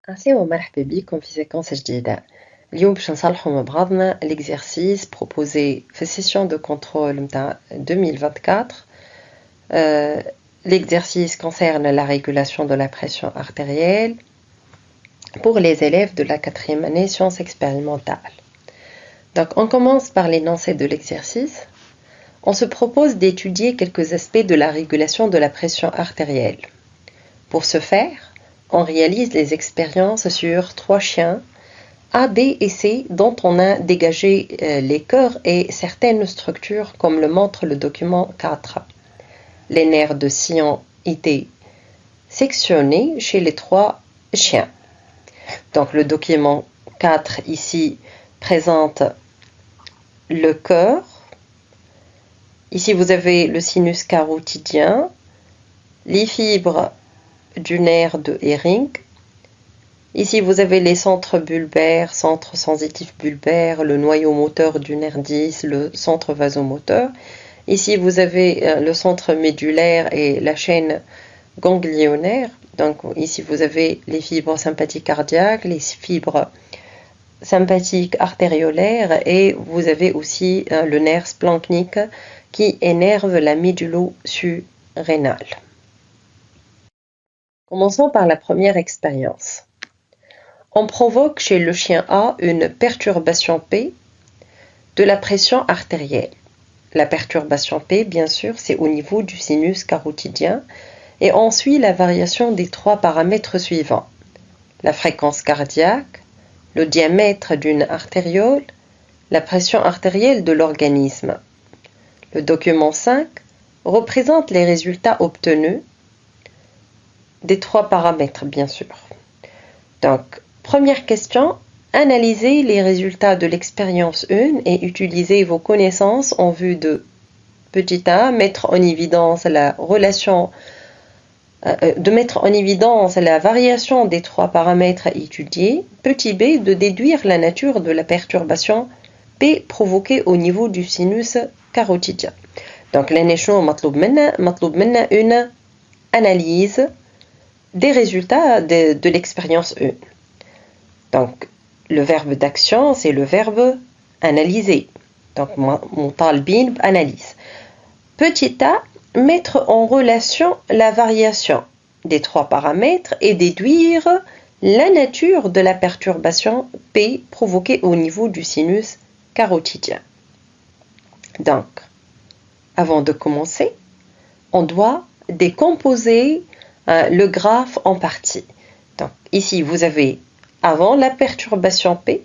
السلام مرحبا بكم في séquence جديدة. اليوم باش نصلحو مع بعضنا l'exercice proposé في session de contrôle متاع 2024. L'exercice concerne la régulation de la pression artérielle pour les élèves de la 4e année sciences expérimentales. Donc on commence par l'énoncé de l'exercice. On se propose d'étudier quelques aspects de la régulation de la pression artérielle. Pour ce faire, on réalise les expériences sur 3 chiens A, B et C dont on a dégagé les cœurs et certaines structures comme le montre le document 4. Les nerfs de sillon étaient sectionnés chez les 3 chiens. Donc le document 4 ici présente le cœur. Ici vous avez le sinus carotidien, les fibres du nerf de Hering. Ici, vous avez les centres bulbaires, centre sensitif bulbaire, le noyau moteur du nerf 10, le centre vasomoteur. Ici, vous avez le centre médulaire et la chaîne ganglionnaire. Donc, ici, vous avez les fibres sympathiques cardiaques, les fibres sympathiques artériolaires et vous avez aussi le nerf splanchnique qui énerve la médullo-surrénale. Commençons par la première expérience. On provoque chez le chien A une perturbation P de la pression artérielle. La perturbation P, bien sûr, c'est au niveau du sinus carotidien et on suit la variation des 3 paramètres suivants. La fréquence cardiaque, le diamètre d'une artériole, la pression artérielle de l'organisme. Le document 5 représente les résultats obtenus des 3 paramètres, bien sûr. Donc, première question, analysez les résultats de l'expérience 1 et utilisez vos connaissances en vue de petit a, mettre en évidence la relation, mettre en évidence la variation des 3 paramètres étudiés, petit b, de déduire la nature de la perturbation P provoquée au niveau du sinus carotidien. Donc, مطلوب منا une analyse des résultats de l'expérience 1. Donc, le verbe d'action, c'est le verbe analyser. Donc, مطالبين analyse. Petit a, mettre en relation la variation des 3 paramètres et déduire la nature de la perturbation P provoquée au niveau du sinus carotidien. Donc, avant de commencer, on doit décomposer le graphe en parties. Donc, ici, vous avez avant la perturbation P,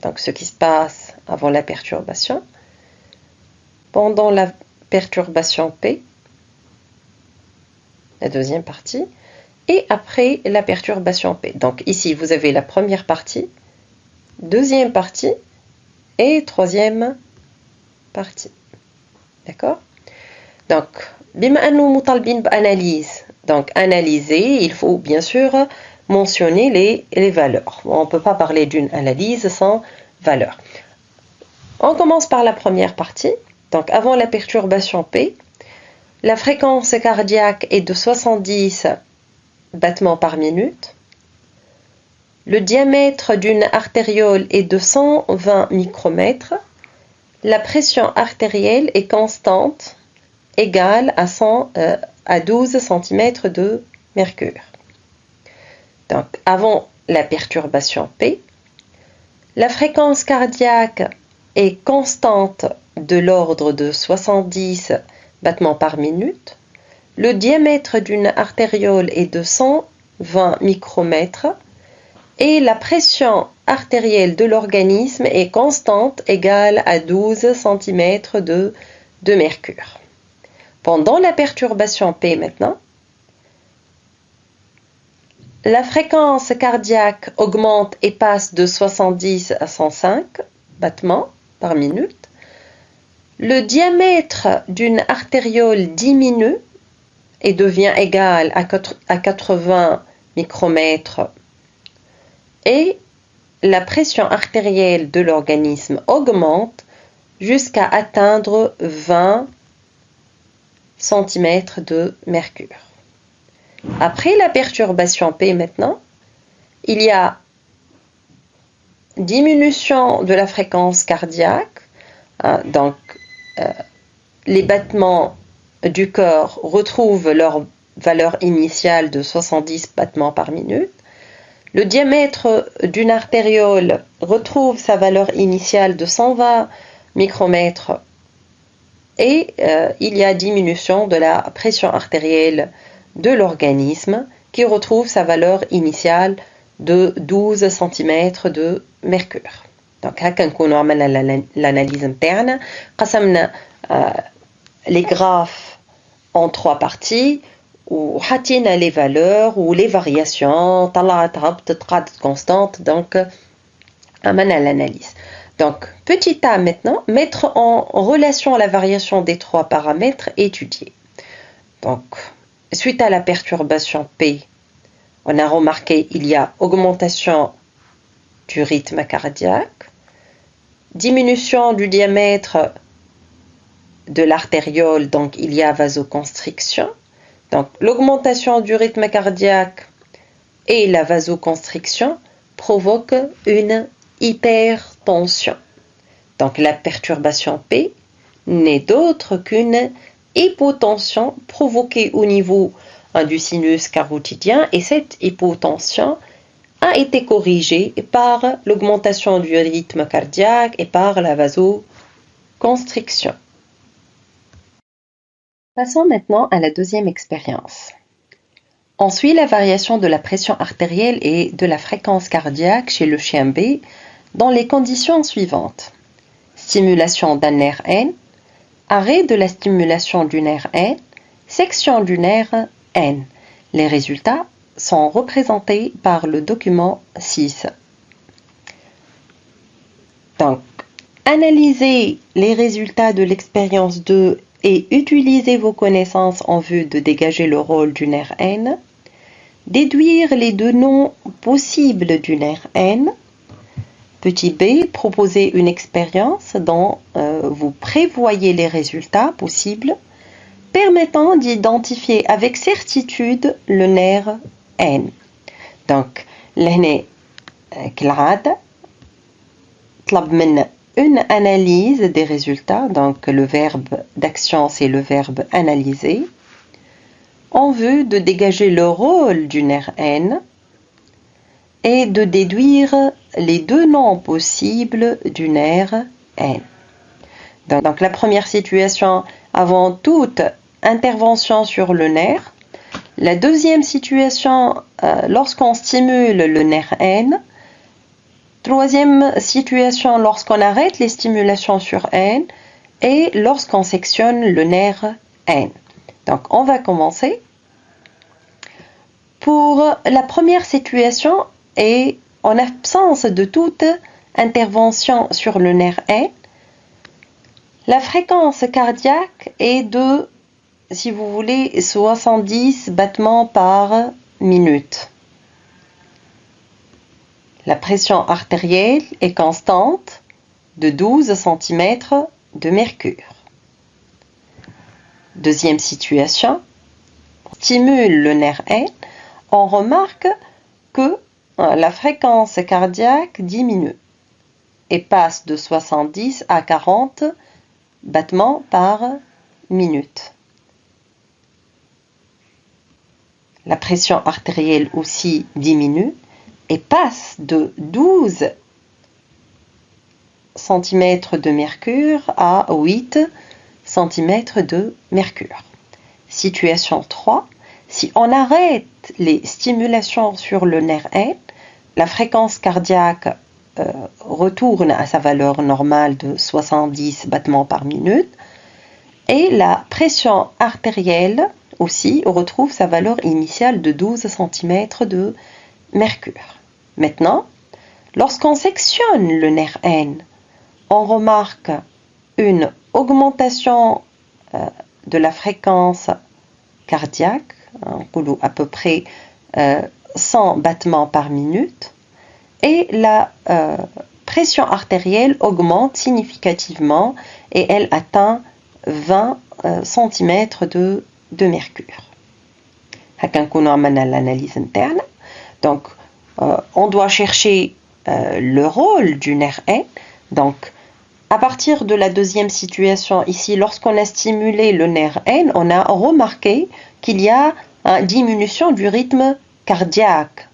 donc ce qui se passe avant la perturbation, pendant la perturbation P, la deuxième partie, et après la perturbation P. Donc ici, vous avez la première partie, deuxième partie et troisième partie. D'accord? Donc, bima annou moutalbin b'analyse. Donc, analyser, il faut bien sûr mentionner les valeurs. On ne peut pas parler d'une analyse sans valeur. On commence par la première partie. Donc, avant la perturbation P, la fréquence cardiaque est de 70 battements par minute. Le diamètre d'une artériole est de 120 micromètres. La pression artérielle est constante, égale à 12 cm de mercure. Donc, avant la perturbation P, la fréquence cardiaque est constante de l'ordre de 70 battements par minute. Le diamètre d'une artériole est de 120 micromètres et la pression artérielle de l'organisme est constante, égale à 12 cm de mercure. Pendant la perturbation P maintenant, la fréquence cardiaque augmente et passe de 70 à 105 battements par minute. Le diamètre d'une artériole diminue et devient égal à 80 micromètres et la pression artérielle de l'organisme augmente jusqu'à atteindre 20 cm de mercure. Après la perturbation P maintenant, il y a diminution de la fréquence cardiaque, donc les battements du cœur retrouvent leur valeur initiale de 70 battements par minute. Le diamètre d'une artériole retrouve sa valeur initiale de 120 micromètres et il y a diminution de la pression artérielle de l'organisme qui retrouve sa valeur initiale de 12 cm de mercure. Donc, هكا نكونوا عملنا l'analyse interne. قسمنا les graphes en 3 parties وحطينا les valeurs ou les variations طلعت هبطت قعدت constante. Donc عملنا l'analyse. Donc petit a maintenant, mettre en relation la variation des 3 paramètres étudiés. Donc suite à la perturbation P, on a remarqué il y a augmentation du rythme cardiaque, diminution du diamètre de l'artériole, donc il y a vasoconstriction. Donc l'augmentation du rythme cardiaque et la vasoconstriction provoquent une hypertension. Donc la perturbation P n'est d'autre qu'une hypotension provoquée au niveau du sinus carotidien, et cette hypotension a été corrigée par l'augmentation du rythme cardiaque et par la vasoconstriction. Passons maintenant à la deuxième expérience. On suit la variation de la pression artérielle et de la fréquence cardiaque chez le chien B dans les conditions suivantes. Stimulation d'un nerf N, arrêt de la stimulation du nerf N, section du nerf N. Les résultats sont représentés par le document 6. Donc, analysez les résultats de l'expérience 2 et utilisez vos connaissances en vue de dégager le rôle du nerf N. Déduire les deux noms possibles du nerf N. Petit b, proposez une expérience dont vous prévoyez les résultats possibles permettant d'identifier avec certitude le nerf N. Donc, l'année كالعادة طلب منا une analyse des résultats, donc le verbe d'action c'est le verbe analyser, en vue de dégager le rôle du nerf N et de déduire les deux noms possibles du nerf N. Donc la première situation, avant toute intervention sur le nerf. La deuxième situation, lorsqu'on stimule le nerf N. Troisième situation, lorsqu'on arrête les stimulations sur N. Et lorsqu'on sectionne le nerf N. Donc on va commencer. Pour la première situation, et en absence de toute intervention sur le nerf N, la fréquence cardiaque est de, si vous voulez, 70 battements par minute. La pression artérielle est constante de 12 cm de mercure. Deuxième situation, on stimule le nerf N, on remarque que la fréquence cardiaque diminue et passe de 70 à 40 battements par minute. La pression artérielle aussi diminue et passe de 12 cm de mercure à 8 cm de mercure. Situation 3. Si on arrête les stimulations sur le nerf N, la fréquence cardiaque retourne à sa valeur normale de 70 battements par minute et la pression artérielle aussi retrouve sa valeur initiale de 12 cm de mercure. Maintenant, lorsqu'on sectionne le nerf N, on remarque une augmentation de la fréquence cardiaque, à peu près 100 battements par minute, et la pression artérielle augmente significativement et elle atteint 20 cm de mercure. هكا نكونوا عملنا l'analyse interne. Donc, on doit chercher le rôle du nerf N. Donc, à partir de la deuxième situation, ici, lorsqu'on a stimulé le nerf N, on a remarqué qu'il y a une diminution du rythme cardiaque.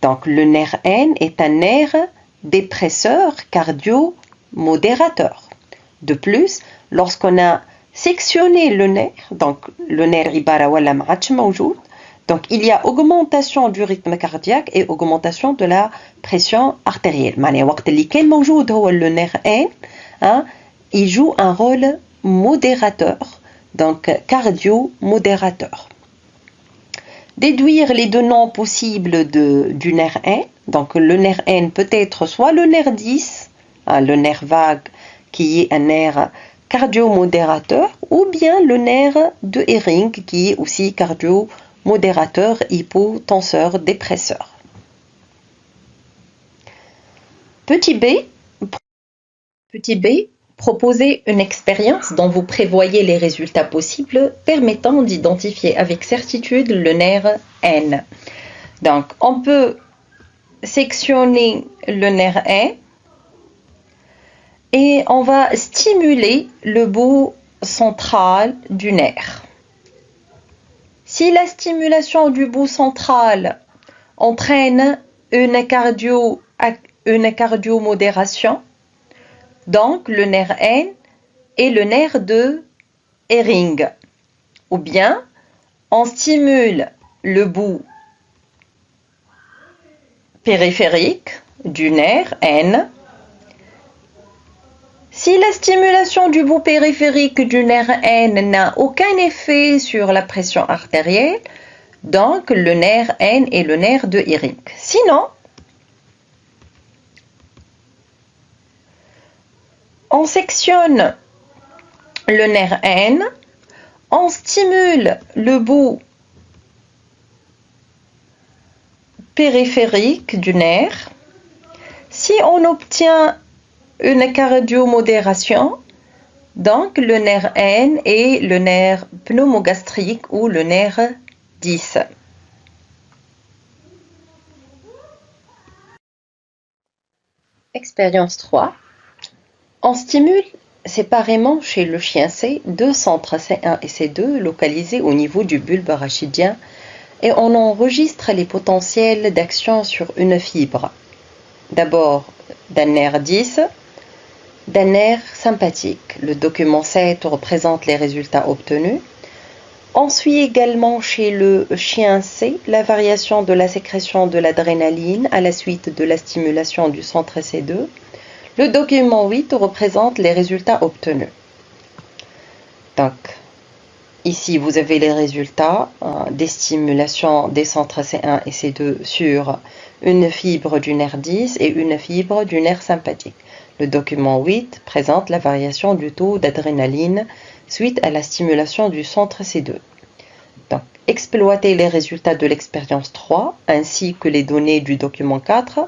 Donc, le nerf N est un nerf dépresseur cardio-modérateur. De plus, lorsqu'on a sectionné le nerf, donc le nerf ibara wala ma'atch mawjoud, donc il y a augmentation du rythme cardiaque et augmentation de la pression artérielle. معناها وقت اللي كان موجود هو le nerf N, il joue un rôle modérateur, donc cardio-modérateur. Déduire les deux noms possibles du nerf N. Donc le nerf N peut être soit le nerf 10, le nerf vague qui est un nerf cardio-modérateur, ou bien le nerf de Hering qui est aussi cardio-modérateur, hypotenseur, dépresseur. Petit B, proposez une expérience dont vous prévoyez les résultats possibles permettant d'identifier avec certitude le nerf N. Donc, on peut sectionner le nerf N et on va stimuler le bout central du nerf. Si la stimulation du bout central entraîne une cardiomodération, donc le nerf N est le nerf de Hering. Ou bien, on stimule le bout périphérique du nerf N. Si la stimulation du bout périphérique du nerf N n'a aucun effet sur la pression artérielle, donc le nerf N est le nerf de Hering. Sinon, on sectionne le nerf N, on stimule le bout périphérique du nerf. Si on obtient une cardiomodération, donc le nerf N est le nerf pneumogastrique ou le nerf 10. Expérience 3. On stimule séparément chez le chien C deux centres C1 et C2 localisés au niveau du bulbe rachidien et on enregistre les potentiels d'action sur une fibre. D'abord d'un nerf 10, d'un nerf sympathique. Le document 7 représente les résultats obtenus. On suit également chez le chien C la variation de la sécrétion de l'adrénaline à la suite de la stimulation du centre C2. Le document 8 représente les résultats obtenus. Donc, ici, vous avez les résultats des stimulations des centres C1 et C2 sur une fibre du nerf 10 et une fibre du nerf sympathique. Le document 8 présente la variation du taux d'adrénaline suite à la stimulation du centre C2. Donc, exploitez les résultats de l'expérience 3 ainsi que les données du document 4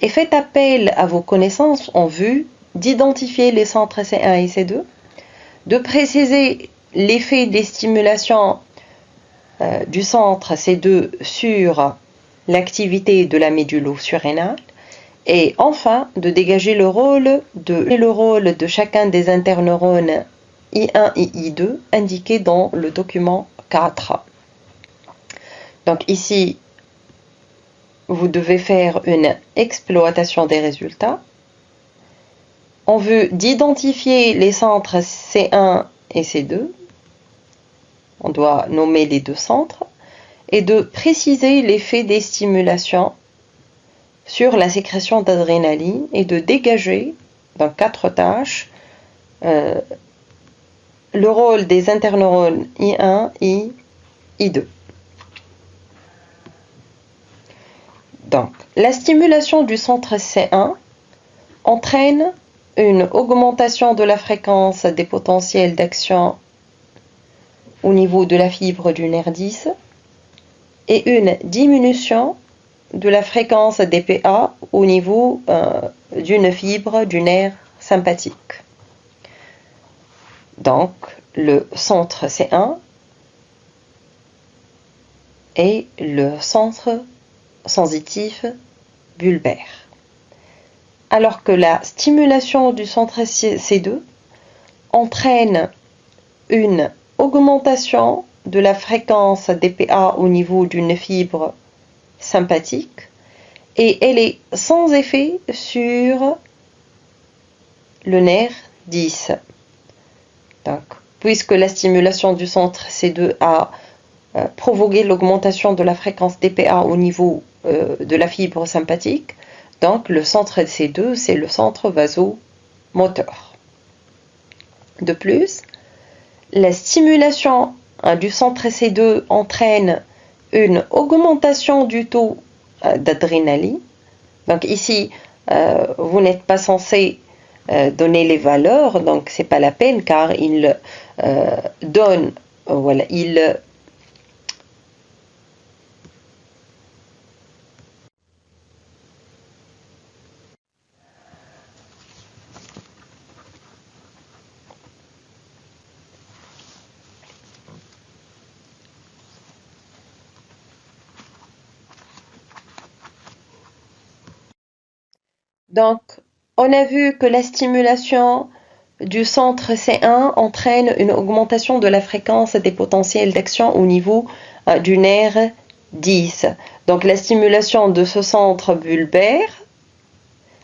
et faites appel à vos connaissances en vue d'identifier les centres C1 et C2, de préciser l'effet des stimulations du centre C2 sur l'activité de la médullo-surrénale et enfin de dégager le rôle de chacun des interneurones I1 et I2 indiqués dans le document 4. Donc ici, vous devez faire une exploitation des résultats en vue d'identifier les centres C1 et C2. On doit nommer les deux centres et de préciser l'effet des stimulations sur la sécrétion d'adrénaline et de dégager dans 4 tâches le rôle des interneurones I1 et I2. Donc, la stimulation du centre C1 entraîne une augmentation de la fréquence des potentiels d'action au niveau de la fibre du nerf 10 et une diminution de la fréquence des PA au niveau d'une fibre du nerf sympathique. Donc, le centre C1 est le centre sensitif bulbaire. Alors que la stimulation du centre C2 entraîne une augmentation de la fréquence dPA au niveau d'une fibre sympathique et elle est sans effet sur le nerf 10. Donc, puisque la stimulation du centre C2 a provoqué l'augmentation de la fréquence dPA au niveau de la fibre sympathique, donc le centre C2 c'est le centre vasomoteur. De plus, la stimulation du centre C2 entraîne une augmentation du taux d'adrénaline. Donc ici, vous n'êtes pas censé donner les valeurs, donc c'est pas la peine car il donne, voilà, il donc, on a vu que la stimulation du centre C1 entraîne une augmentation de la fréquence des potentiels d'action au niveau du nerf 10. Donc, la stimulation de ce centre bulbaire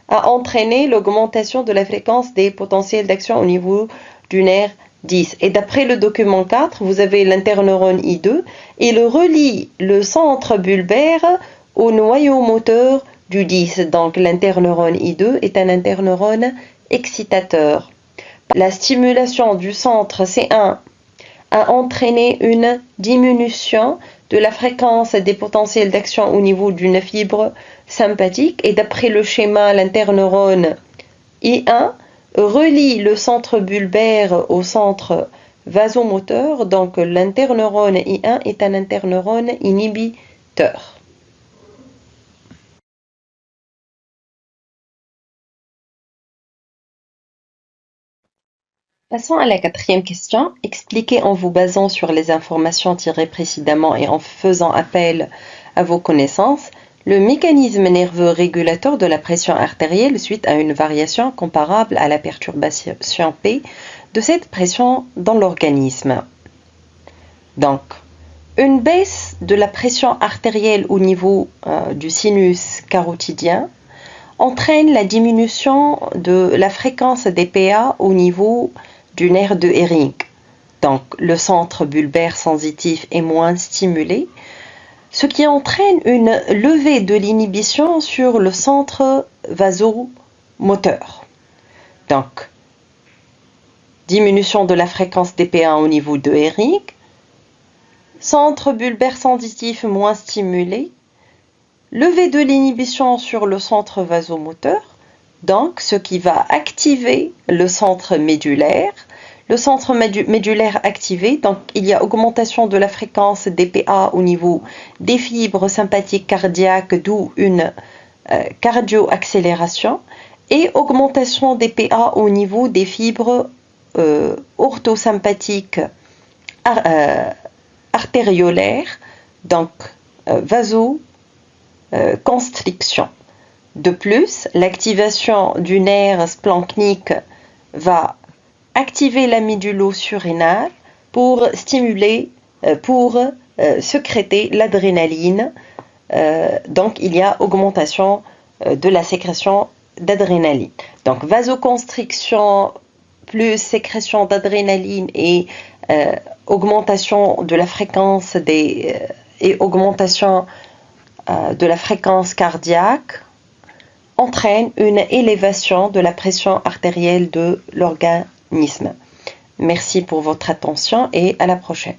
a entraîné l'augmentation de la fréquence des potentiels d'action au niveau du nerf 10. Et d'après le document 4, vous avez l'interneurone I2. Il relie le centre bulbaire au noyau moteur du 10. Donc l'interneurone I2 est un interneurone excitateur. La stimulation du centre C1 a entraîné une diminution de la fréquence des potentiels d'action au niveau d'une fibre sympathique et d'après le schéma, l'interneurone I1 relie le centre bulbaire au centre vasomoteur, donc l'interneurone I1 est un interneurone inhibiteur. Passons à la quatrième question. Expliquez en vous basant sur les informations tirées précédemment et en faisant appel à vos connaissances le mécanisme nerveux régulateur de la pression artérielle suite à une variation comparable à la perturbation P de cette pression dans l'organisme. Donc, une baisse de la pression artérielle au niveau du sinus carotidien entraîne la diminution de la fréquence des PA au niveau du nerf de Hering. Donc, le centre bulbaire sensitif est moins stimulé, ce qui entraîne une levée de l'inhibition sur le centre vasomoteur. Donc, diminution de la fréquence des PA au niveau de Hering, centre bulbaire sensitif moins stimulé, levée de l'inhibition sur le centre vasomoteur, donc ce qui va activer le centre médulaire. Le centre médulaire activé, donc il y a augmentation de la fréquence des PA au niveau des fibres sympathiques cardiaques, d'où une cardio-accélération, et augmentation des PA au niveau des fibres orthosympathiques artériolaires, donc vasoconstriction. De plus, l'activation du nerf splanchnique va activer la médulo-surrénale pour stimuler, sécréter l'adrénaline. Donc, il y a augmentation de la sécrétion d'adrénaline. Donc, vasoconstriction plus sécrétion d'adrénaline et augmentation de la fréquence et augmentation de la fréquence cardiaque entraîne une élévation de la pression artérielle de l'organisme. Merci pour votre attention et à la prochaine.